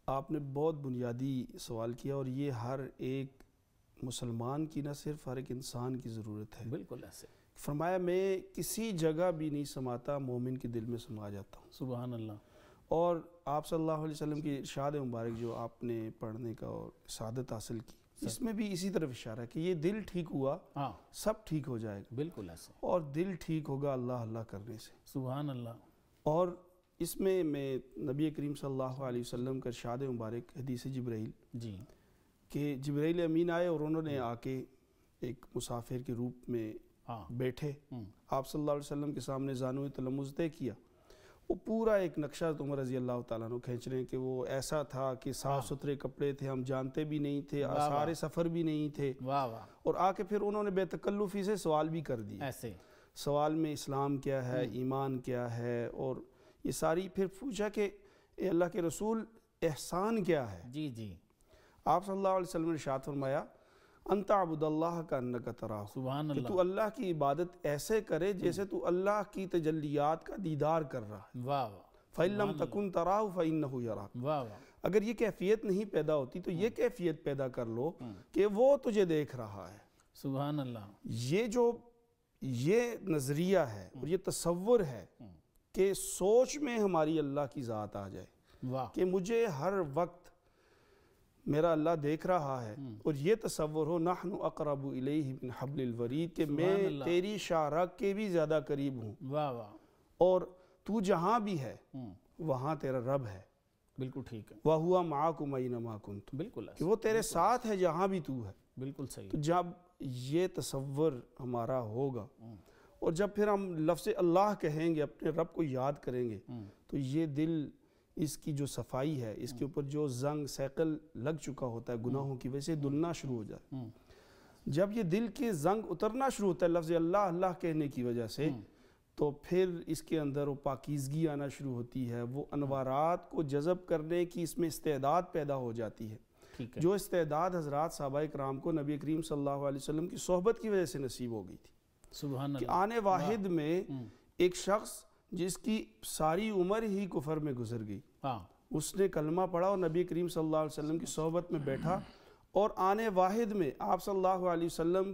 آپ نے بہت بنیادی سوال کیا، اور یہ ہر ایک مسلمان کی، نہ صرف ہر ایک انسان کی ضرورت ہے۔ بالکل ایسے فرمایا میں کسی جگہ بھی نہیں سماتا، مومن کے دل میں سما جاتا ہوں۔ سبحان اللہ۔ اور آپ صلی اللہ علیہ وسلم کی ارشاد مبارک جو آپ نے پڑھنے کا اور سعادت حاصل کی، اس میں بھی اسی طرف اشارہ ہے کہ یہ دل ٹھیک ہوا سب ٹھیک ہو جائے گا۔ بالکل ایسے، اور دل ٹھیک ہوگا اللہ اللہ کرنے سے۔ سبحان اللہ۔ اور اس میں نبی کریم صلی اللہ علیہ وسلم کا ارشاد مبارک، حدیث جبرائیل، جی، کہ جبرائیل امین آئے اور انہوں نے آ کے ایک مسافر کے روپ میں بیٹھے، آپ صلی اللہ علیہ وسلم کے سامنے زانوِ تلمذ طے کیا، وہ پورا ایک نقشہ عمر رضی اللہ تعالیٰ عنہ کھینچ رہے ہیں کہ وہ ایسا تھا کہ صاف ستھرے کپڑے تھے، ہم جانتے بھی نہیں تھے، آثار سفر بھی نہیں تھے، اور آ کے پھر انہوں نے بے تکلفی سے سوال بھی کر دیا، ایسے سوال میں اسلام کیا ہے، ایمان کیا ہے، اور یہ ساری پھر پوچھا کہ اے اللہ کے رسول احسان کیا ہے؟ جی جی آپ صلی اللہ علیہ وسلم نے ارشاد فرمایا انت عبد اللہ کانک تراہ، سبحان کہ اللہ، تو اللہ کی عبادت ایسے کرے جیسے تو اللہ کی تجلیات کا دیدار کر رہا ہے، واہ واہ، فَإِن لَمْ تَكُنْ تَرَاهُ فَإِنَّهُ يَرَاكَ، واہ واہ، اگر یہ کیفیت نہیں پیدا ہوتی تو یہ کیفیت پیدا کر لو کہ وہ تجھے دیکھ رہا ہے۔ سبحان اللہ، یہ نظریہ ہے اور یہ تصور ہے کہ سوچ میں ہماری اللہ کی ذات آ جائے، واہ، کہ مجھے ہر وقت میرا اللہ دیکھ رہا ہے، اور یہ تصور ہو نحن اقرب الیہ من حبل الورید، کہ میں تیری شاہراہ کے بھی زیادہ قریب ہوں، واہ واہ، اور تو جہاں بھی ہے وہاں تیرا رب ہے، بالکل ٹھیک ہے، وَهُوَ مَعَكُمْ أَيْنَمَا كُنْتُمْ، بالکل کہ وہ تیرے ساتھ ہے جہاں بھی تو ہے۔ بالکل صحیح، تو جب یہ تصور ہمارا ہوگا اور جب پھر ہم لفظ اللہ کہیں گے، اپنے رب کو یاد کریں گے، تو یہ دل، اس کی جو صفائی ہے، اس کے اوپر جو زنگ سیکل لگ چکا ہوتا ہے گناہوں کی وجہ سے، دھلنا شروع ہو جائے۔ جب یہ دل کے زنگ اترنا شروع ہوتا ہے لفظ اللہ اللہ کہنے کی وجہ سے، تو پھر اس کے اندر وہ پاکیزگی آنا شروع ہوتی ہے، وہ انوارات کو جذب کرنے کی اس میں استعداد پیدا ہو جاتی ہے، جو استعداد حضرات صحابہ کرام کو نبی کریم صلی اللہ علیہ وسلم کی صحبت کی وجہ سے نصیب ہو گئی تھی۔ سبحان کہ اللہ، آنے واحد میں ایک شخص جس کی ساری عمر ہی کفر میں گزر گئی، اس نے کلمہ پڑھا اور نبی کریم صلی اللہ علیہ وسلم کی صحبت میں بیٹھا، اور آنے واحد میں آپ صلی اللہ علیہ وسلم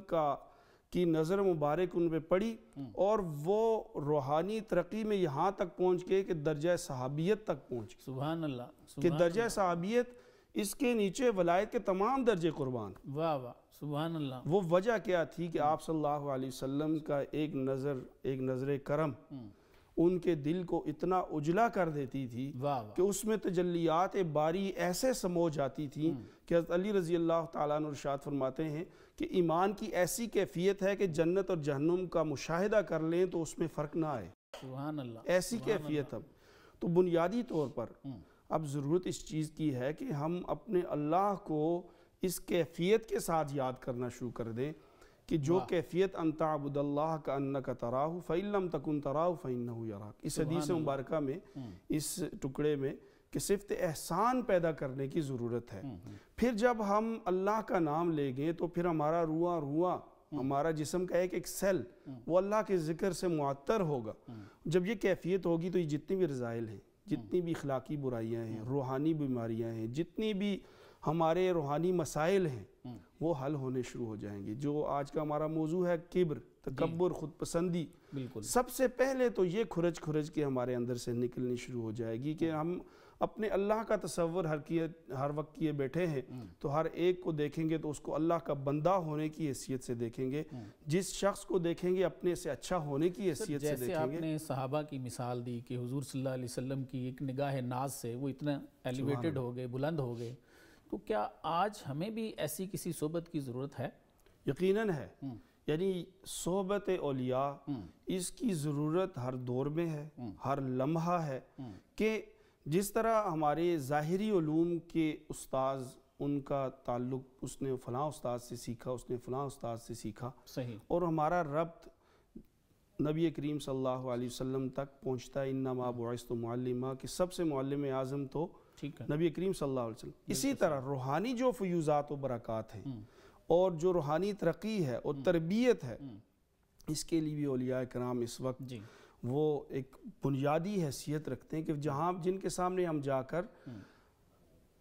کی نظر مبارک ان پہ پڑی، اور وہ روحانی ترقی میں یہاں تک پہنچ گئے کہ درجہ صحابیت تک پہنچ گئے، سبحان اللہ، کہ درجہ صحابیت اس کے نیچے ولایت کے تمام درجے قربان۔ واہ واہ، سبحان اللہ، وہ وجہ کیا تھی کہ آپ صلی اللہ علیہ وسلم کا ایک نظر کرم ان کے دل کو اتنا اجلا کر دیتی تھی کہ اس میں تجلیات باری ایسے سمو جاتی تھی کہ حضرت علی رضی اللہ تعالیٰ عنہ ارشاد فرماتے ہیں کہ ایمان کی ایسی کیفیت ہے کہ جنت اور جہنم کا مشاہدہ کر لیں تو اس میں فرق نہ آئے، سبحان اللہ، ایسی کیفیت اب۔ تو بنیادی طور پر اب ضرورت اس چیز کی ہے کہ ہم اپنے اللہ کو اس کیفیت کے ساتھ یاد کرنا شروع کر دیں کہ جو کیفیت ان تعبد اللہ کانک تراہ فإن لم تکن تراہ فإنہ یراک، اس حدیث مبارکہ میں، اس ٹکڑے میں، کہ صفت احسان پیدا کرنے کی ضرورت ہے۔ پھر جب ہم اللہ کا نام لیں گے تو پھر ہمارا رواں ہمارا جسم کا ایک سیل وہ اللہ کے ذکر سے معطر ہوگا۔ جب یہ کیفیت ہوگی تو یہ جتنی بھی رذائل ہیں، جتنی بھی اخلاقی برائیاں ہیں، روحانی بیماریاں ہیں، جتنی بھی ہمارے روحانی مسائل ہیں، وہ حل ہونے شروع ہو جائیں گے۔ جو آج کا ہمارا موضوع ہے کبر، تکبر، خود پسندی، سب سے پہلے تو یہ کھرج کے ہمارے اندر سے نکلنی شروع ہو جائے گی کہ ہم اپنے اللہ کا تصور ہر وقت کیے بیٹھے ہیں، تو ہر ایک کو دیکھیں گے تو اس کو اللہ کا بندہ ہونے کی حیثیت سے دیکھیں گے، جس شخص کو دیکھیں گے اپنے سے اچھا ہونے کی حیثیت سے دیکھیں گے۔ جیسے آپ نے صحابہ کی مثال دی کہ حضور صلی اللہ علیہ وسلم کی ایک نگاہ ناز سے وہ اتنا ایلیویٹڈ ہو گئے، بلند ہو گئے، تو کیا آج ہمیں بھی ایسی کسی صحبت کی ضرورت ہے؟ یقیناً ہے، یعنی صحبت اولیاء اس کی ضرورت ہر دور میں ہے، ہر لمحہ ہے، کہ جس طرح ہمارے ظاہری علوم کے استاذ، ان کا تعلق اس نے فلاں استاذ سے سیکھا، اس نے فلاں استاذ سے سیکھا، صحیح، اور ہمارا ربط نبی کریم صلی اللہ علیہ وسلم تک پہنچتا ہے، انما بعثت معلما، کہ سب سے معلم اعظم تو نبی کریم صلی اللہ علیہ وسلم۔ اسی طرح روحانی جو فیوزات و برکات ہیں اور جو روحانی ترقی ہے اور تربیت ہے، اس کے لیے بھی اولیاء کرام اس وقت وہ ایک بنیادی حیثیت رکھتے ہیں کہ جن کے سامنے ہم جا کر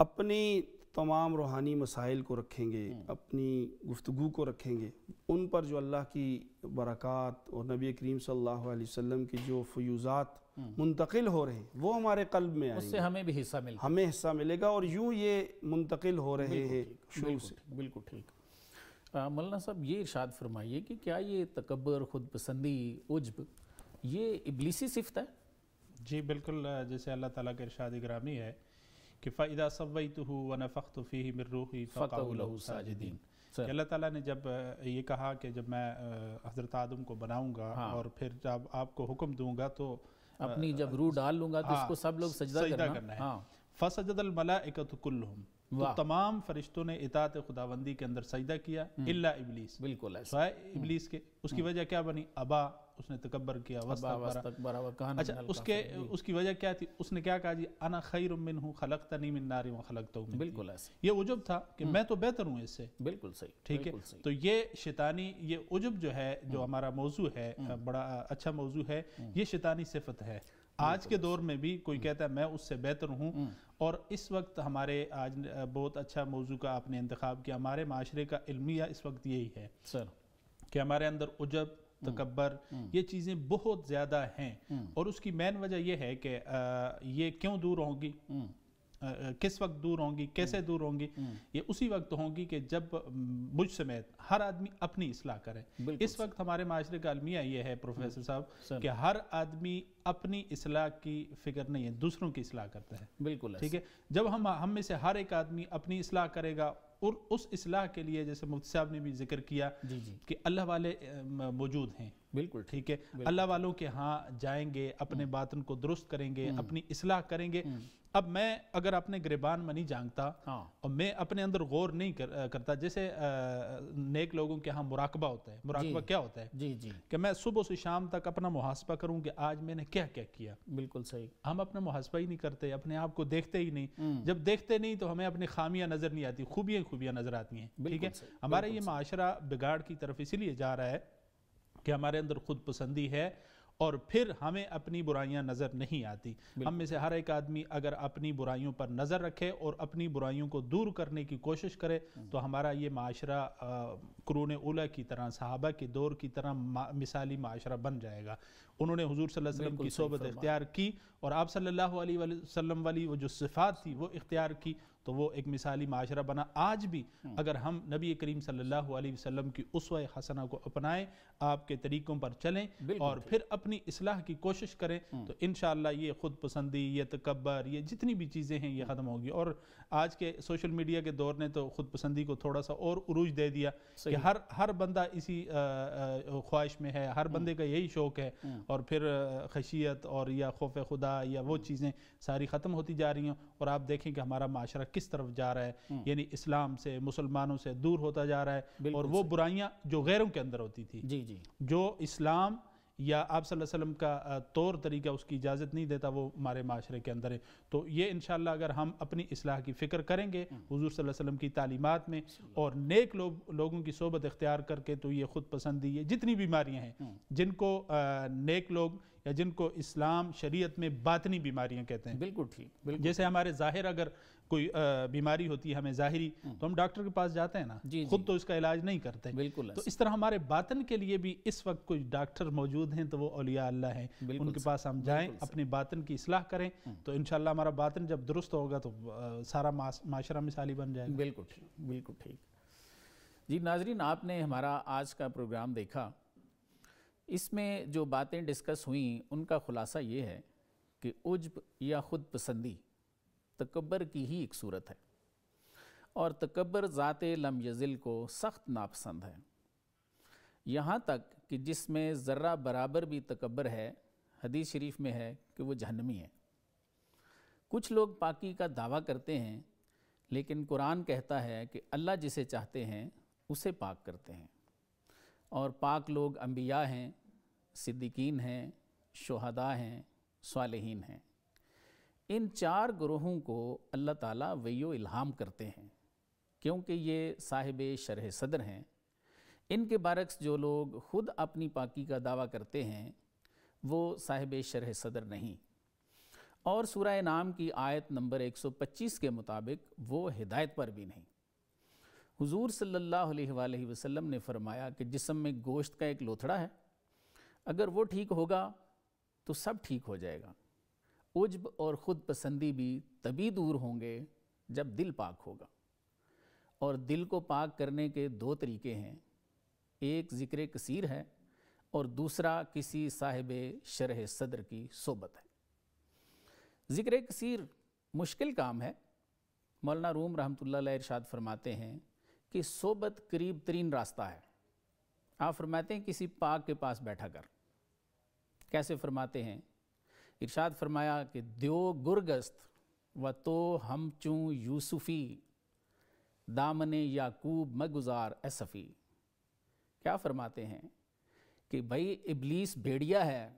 اپنی تمام روحانی مسائل کو رکھیں گے، اپنی گفتگو کو رکھیں گے، ان پر جو اللہ کی برکات اور نبی کریم صلی اللہ علیہ وسلم کی جو فیوزات منتقل ہو رہے ہیں وہ ہمارے قلب میں آئیں گے، اس سے ہمیں بھی حصہ ملے گا، اور یوں یہ منتقل ہو رہے ہیں شروع سے۔ بالکل ٹھیک۔ مولانا صاحب یہ ارشاد فرمائیے کہ کیا یہ تکبر، خود پسندی، عجب، یہ ابلیسی صفت ہے؟ جی بالکل، جیسے اللہ تعالیٰ کے ارشاد گرامی ہے کہ فَإِذَا صَوَّيْتُهُ وَنَفَخْتُ فِيهِ مِن رُوحِي فَقَعُوا لَهُ سَاجِدِينَ، کہ اللہ تعالیٰ نے جب یہ کہا کہ جب میں حضرت آدم کو بناؤں گا اور پھر جب آپ کو حکم دوں گا تو اپنی جب روح ڈال لوں گا تو اس کو سب لوگ سجدہ کرنا ہے. فسجد الملائکۃ کلھم، تو تمام فرشتوں نے اطاعت خداوندی کے اندر سجدہ کیا الا ابلیس، بالکل سوائے ابلیس کے. اس کی وجہ کیا بنی؟ ابا، اس نے تکبر کیا، اچھا اس کی وجہ کیا تھی؟ اس نے کیا کہا جی انا خیر منہ خلقتنی من نار وخلقتہ من طین. بالکل ایسے یہ عجب تھا کہ میں تو بہتر ہوں اس سے. بالکل صحیح، ٹھیک ہے. تو یہ شیطانی، یہ عجب جو ہے، جو ہمارا موضوع ہے، بڑا اچھا موضوع ہے، یہ شیطانی صفت ہے. آج کے دور میں بھی کوئی کہتا ہے میں اس سے بہتر ہوں. اور اس وقت ہمارے آج بہت اچھا موضوع کا آپ نے انتخاب کیا. ہمارے معاشرے کا المیہ اس وقت یہی ہے سر کہ ہمارے اندر عجب، تکبر، یہ چیزیں بہت زیادہ ہیں. اور اس کی مین وجہ یہ ہے کہ یہ کیوں دور ہوں گی، کس وقت دور ہوں گی، کیسے دور ہوں گی؟ یہ اسی وقت ہوں گی کہ جب مجھ سمیت ہر آدمی اپنی اصلاح کرے. اس وقت ہمارے معاشرے کا المیہ یہ ہے پروفیسر صاحب کہ ہر آدمی اپنی اصلاح کی فکر نہیں ہے، دوسروں کی اصلاح کرتا ہے. بالکل ٹھیک ہے. جب ہم میں سے ہر ایک آدمی اپنی اصلاح کرے گا، اور اس اصلاح کے لیے جیسے مفتی صاحب نے بھی ذکر کیا کہ اللہ والے موجود ہیں. بالکل ٹھیک ہے. اللہ والوں کے ہاں جائیں گے، اپنے باطن کو درست کریں گے، اپنی اصلاح کریں گے. اب میں اگر اپنے گریبان میں نہیں جانگتا اور میں اپنے اندر غور نہیں کرتا، جیسے نیک لوگوں کے ہاں مراقبہ ہوتا ہے. مراقبہ کیا ہوتا ہے؟ کہ میں صبح سے شام تک اپنا محاسبہ کروں کہ آج میں نے کیا کیا کیا. بالکل صحیح. ہم اپنا محاسبہ ہی نہیں کرتے، اپنے آپ کو دیکھتے ہی نہیں. جب دیکھتے نہیں تو ہمیں اپنی خامیاں نظر نہیں آتی، خوبیاں نظر آتی ہیں. ٹھیک ہے. ہمارا یہ معاشرہ بگاڑ کی طرف اسی لیے جا رہا ہے کہ ہمارے اندر خود پسندی ہے، اور پھر ہمیں اپنی برائیاں نظر نہیں آتی. ہم میں سے ہر ایک آدمی اگر اپنی برائیوں پر نظر رکھے اور اپنی برائیوں کو دور کرنے کی کوشش کرے تو ہمارا یہ معاشرہ قرون اولیٰ کی طرح، صحابہ کے دور کی طرح مثالی معاشرہ بن جائے گا. انہوں نے حضور صلی اللہ علیہ وسلم کی صحبت اختیار کی، اور آپ صلی اللہ علیہ وسلم والی وہ جو صفات تھی وہ اختیار کی، تو وہ ایک مثالی معاشرہ بنا. آج بھی اگر ہم نبی کریم صلی اللہ علیہ وسلم کی اسوہ حسنہ کو اپنائیں، آپ کے طریقوں پر چلیں اور پھر اپنی اصلاح کی کوشش کریں تو انشاءاللہ یہ خود پسندی، یہ تکبر، یہ جتنی بھی چیزیں ہیں یہ ختم ہوگی. اور آج کے سوشل میڈیا کے دور نے تو خود پسندی کو تھوڑا سا اور عروج دے دیا کہ ہر بندہ اسی خواہش میں ہے، ہر بندے کا یہی شوق ہے، اور پھر خشیت اور یا خوف خدا یا وہ چیزیں ساری ختم ہوتی جا رہی ہیں. اور آپ دیکھیں کہ ہمارا معاشرہ کس طرف جا رہا ہے، یعنی اسلام سے، مسلمانوں سے دور ہوتا جا رہا ہے. اور وہ برائیاں جو غیروں کے اندر ہوتی تھی، جو اسلام یا آپ صلی اللہ علیہ وسلم کا طور طریقہ اس کی اجازت نہیں دیتا، وہ ہمارے معاشرے کے اندر ہے. تو یہ انشاءاللہ اگر ہم اپنی اصلاح کی فکر کریں گے حضور صلی اللہ علیہ وسلم کی تعلیمات میں اور نیک لوگوں کی صحبت اختیار کر کے، تو یہ خود پسندی، یہ جتنی بیماریاں ہیں جن کو نیک لوگ یا جن کو اسلام شریعت میں باطنی بیماریاں کہتے ہیں. بالکل ٹھیک. جیسے ہمارے ظاہر اگر کوئی بیماری ہوتی ہے ہمیں ظاہری، تو ہم ڈاکٹر کے پاس جاتے ہیں نا، خود تو اس کا علاج نہیں کرتے. بالکل. تو اس طرح ہمارے باطن کے لیے بھی اس وقت کوئی ڈاکٹر موجود ہیں تو وہ اولیاء اللہ ہیں. ان کے پاس ہم جائیں، اپنے باطن کی اصلاح کریں تو انشاءاللہ ہمارا باطن جب درست ہوگا تو سارا معاشرہ مثالی بن جائے گا. بالکل ٹھیک. بالکل ٹھیک. جی ناظرین، آپ نے ہمارا آج کا پروگرام دیکھا. اس میں جو باتیں ڈسکس ہوئیں ان کا خلاصہ یہ ہے کہ عجب یا خود پسندی تکبر کی ہی ایک صورت ہے، اور تکبر ذات لم یزل کو سخت ناپسند ہے، یہاں تک کہ جس میں ذرہ برابر بھی تکبر ہے، حدیث شریف میں ہے کہ وہ جہنمی ہے. کچھ لوگ پاکی کا دعویٰ کرتے ہیں، لیکن قرآن کہتا ہے کہ اللہ جسے چاہتے ہیں اسے پاک کرتے ہیں، اور پاک لوگ انبیاء ہیں، صدیقین ہیں، شہداء ہیں، صالحین ہیں. ان 4 گروہوں کو اللہ تعالیٰ وحی و الہام کرتے ہیں کیونکہ یہ صاحب شرح صدر ہیں. ان کے برعکس جو لوگ خود اپنی پاکی کا دعویٰ کرتے ہیں وہ صاحب شرح صدر نہیں. اور سورہ انعام کی آیت نمبر 125 کے مطابق وہ ہدایت پر بھی نہیں. حضور صلی اللہ علیہ وآلہ وسلم نے فرمایا کہ جسم میں گوشت کا ایک لوتھڑا ہے، اگر وہ ٹھیک ہوگا تو سب ٹھیک ہو جائے گا. عجب اور خود پسندی بھی تبھی دور ہوں گے جب دل پاک ہوگا. اور دل کو پاک کرنے کے 2 طریقے ہیں، ایک ذکر کثیر ہے اور دوسرا کسی صاحب شرح صدر کی صحبت ہے. ذکر کثیر مشکل کام ہے. مولانا روم رحمۃ اللہ علیہ ارشاد فرماتے ہیں کہ صحبت قریب ترین راستہ ہے. آپ فرماتے ہیں کسی پاک کے پاس بیٹھا کر. کیسے فرماتے ہیں؟ ارشاد فرمایا کہ دیو گرگست و تو ہم چوں یوسفی دامن یعقوب مگزار اسفی. کیا فرماتے ہیں کہ بھائی ابلیس بھیڑیا ہے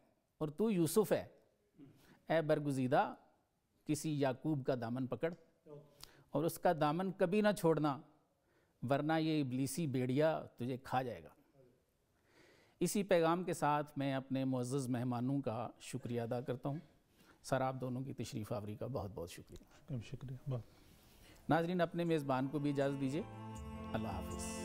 اور تو یوسف ہے، اے برگزیدہ کسی یعقوب کا دامن پکڑ اور اس کا دامن کبھی نہ چھوڑنا، ورنہ یہ ابلیسی بھیڑیا تجھے کھا جائے گا. اسی پیغام کے ساتھ میں اپنے معزز مہمانوں کا شکریہ ادا کرتا ہوں. سر آپ دونوں کی تشریف آوری کا بہت بہت شکریہ. شکریہ. ناظرین اپنے میزبان کو بھی اجازت دیجیے. اللہ حافظ.